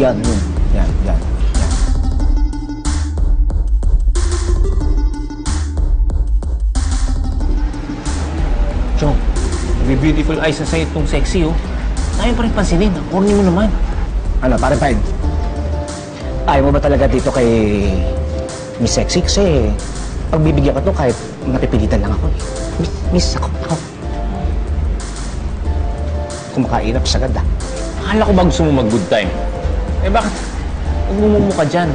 Yan, yun. Yan. Chong, beautiful eyes na sa'yo itong sexy, oh. Ayaw pa rin pansinin. Ang corny mo naman. Ano, pare Pine? Ayaw mo ba talaga dito kay Miss Sexy? Kasi pagbibigyan ka to kahit napipilitan lang ako. Miss, ako. Kumakainap sa ganda. Akala ko ba gusto mo mag-good time? Eh bakit? Nagmumumu ka dyan.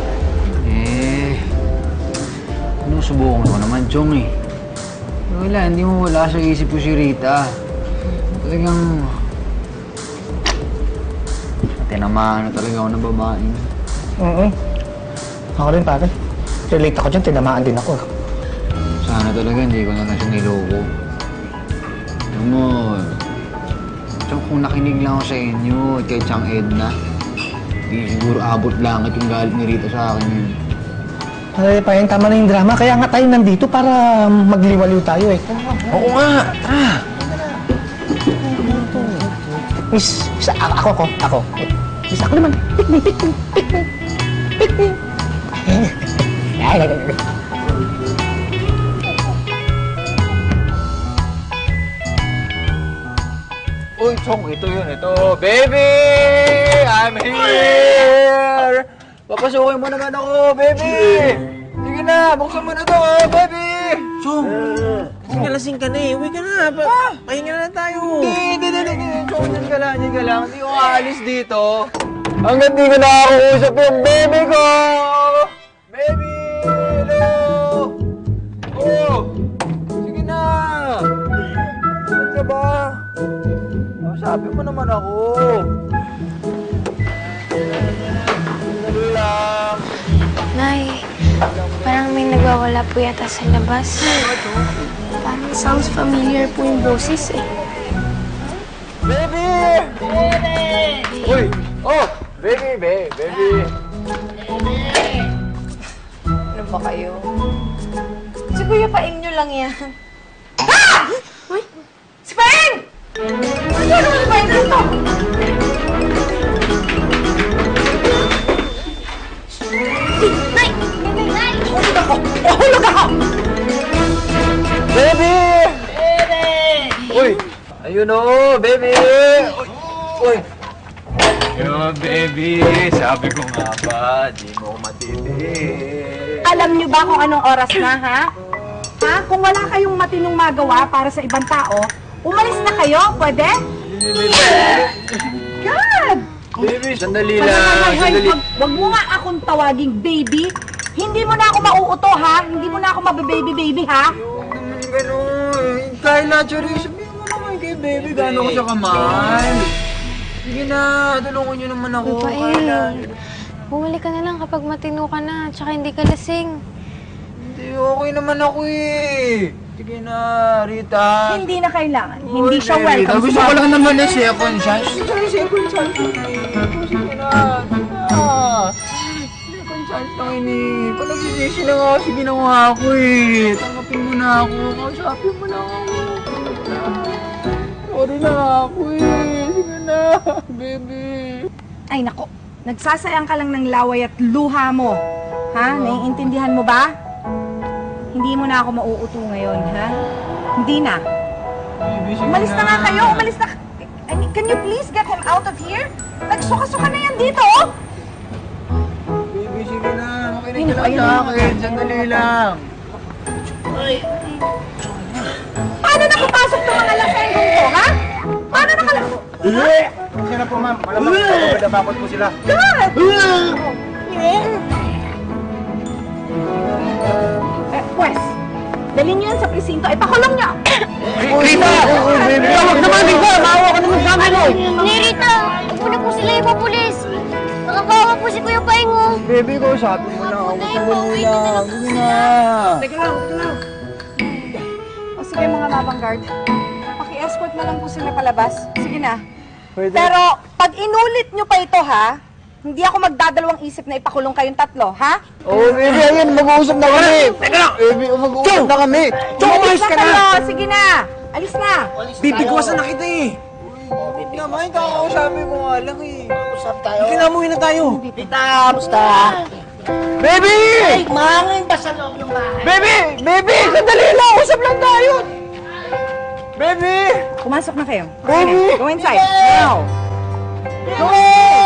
Sinusubukan ko naman, Chong eh. Wala, hindi mo wala sa isip ko si Rita. Talagang... tinamaan na talaga ako ng babae. Ako rin, pare. Relate ako dyan, tinamaan din ako. Sana talaga hindi ko na siya niloko. Alam mo, Chong, kung nakinig lang ako sa inyo at kay Chang Edna, hindi siguro abot langit yung galit ni Rita sa akin yun. Pare Pine, tama na yung drama. Kaya nga tayo nandito para magliwaliw tayo eh. Oo nga! Tara! Miss, ako. Miss, ako naman. Pick me. Uy, Chong, ito yun, ito. Baby! I'm here! Papasukin mo naman ako, baby! Sige na, buksan mo na to, baby! Chong, kasi nalasing ka na eh. Uwi ka na. Pahinga na tayo. Hindi. Chong, dyan ka lang. Hindi ko aalis dito. Hanggang di ko nakakausap yung baby ko! Baby! Hello! Oh! Sige na! Saan ka ba? Sabi mo naman ako. Dali lang. Nay, parang may nagwawala po yata sa labas. Parang sounds familiar po yung boses eh. Baby! Uy! Oh! Baby! Ano ba kayo? Si Kuya Paing nyo lang yan. Ah! Uy! Si Paing! Ano naman si Paing dito? Nay! Hulog ako! Baby! Uy! Ayun o, baby! Uy! Yo, baby! Sabi ko nga ba, di mo matiti. Alam niyo ba kung anong oras na, ha? Ha? Kung wala kayong matinong magawa para sa ibang tao, umalis na kayo, pwede? God! Baby, sandali lang. Wag mo nga akong tawaging baby. Hindi mo na ako mauuto, ha? Hindi mo na ako mabababy-baby, ha? Huwag naman ganun. Kayla, Chori, sabihin mo naman kay baby, gano'n ko siya kamahal. Sige na, tulungan niyo naman ako. Bumalik ka na lang kapag matino ka na, tsaka hindi ka lasing. Hindi, okay naman ako eh. Sige na, Rita. Hindi na kailangan. Hindi siya welcome. Gusto ko lang naman na second chance. Second chance. Sige na. Second chance lang ini. Panagsisisi na nga kasi ginawa ako eh. Tanggapin mo na ako. Kausapin mo na ako. Sorry na ako eh. Sige na, baby. Ay, nako. Nagsasayang ka lang ng laway at luha mo. Ha? Naiintindihan mo ba? Hindi mo na ako mauuto ngayon, ha? Hindi na. Umalis na nga kayo. Umalis na. Can you please get him out of here? Nagsuka-suka na yan dito, oh! Baby, sige na. Makinig ka lang sa akin. Sandali lang. Paano nakapasok itong mga lasenggong to, ha? Paano nakalasok? Sige na po, ma'am. Malamang babadabakot po sila. God! Pwes, dalhin niyo yan sa presinto. Ipakulong niyo! Rita! Tawag naman, Rita! Maawa ka naman sa amin, oh! Ni Rita, huwag mo na po sila ipapulis. Nakakawa po si Kuya Paing, oh. Baby ko, sabi mo na ako. Sandali lang. Sige na. Teka lang. O sige mga mabang-guard, paki-escort na lang po sila palabas. Sige na. Pwede. Pero pag inulit nyo pa ito, ha? Hindi ako magdadalawang isip na ipakulong kayong tatlo, ha? Oh, baby, ayun, mag-uusap na kami. Teka lang. Baby, mag-uusap na kami. Alis na kayo! Sige na! Alis na! Bibigwasan na kita eh. Wait na, naman. Kakausapin ko nga lang eh. Usap tayo. Sige na, umuwi na tayo. Tita, kamusta? Baby! Ay, mahangin ba sa loob ng bahay? Baby! Baby! Sandali lang! Usap lang tayo! Baby! Pumasok na kayo. Baby! Go inside. Baby! Now. Baby!